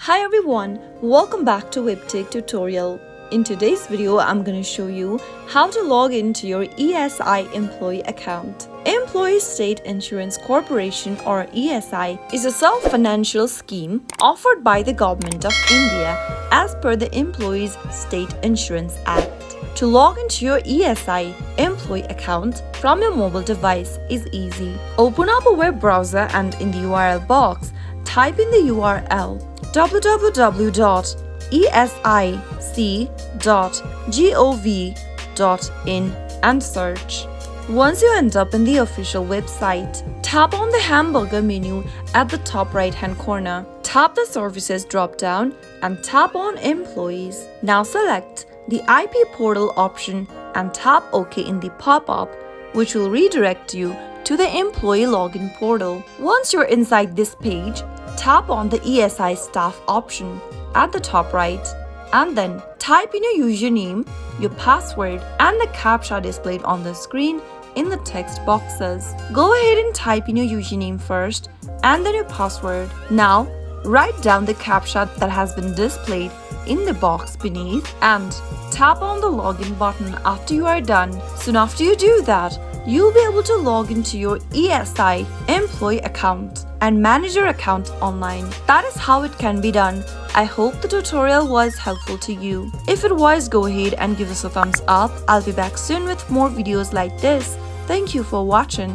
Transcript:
Hi everyone, welcome back to Webtech Tutorial. In today's video, I'm going to show you how to log into your ESI employee account. Employee State Insurance Corporation or ESI is a self-financial scheme offered by the Government of India as per the Employees State Insurance Act. To log into your ESI employee account from your mobile device is easy. Open up a web browser and in the URL box, type in the URL www.esic.gov.in and search. Once you end up in the official website, tap on the hamburger menu at the top right-hand corner. Tap the Services drop-down and tap on Employees. Now select the IP portal option and tap OK in the pop-up, which will redirect you to the employee login portal. Once you're inside this page, tap on the ESI staff option at the top right and then type in your username, your password and the CAPTCHA displayed on the screen in the text boxes. Go ahead and type in your username first and then your password. Now write down the CAPTCHA that has been displayed in the box beneath and tap on the login button after you are done. Soon after you do that, you'll be able to log into your ESI employee account and manage your account online. That is how it can be done. I hope the tutorial was helpful to you. If it was, go ahead and give us a thumbs up. I'll be back soon with more videos like this. Thank you for watching.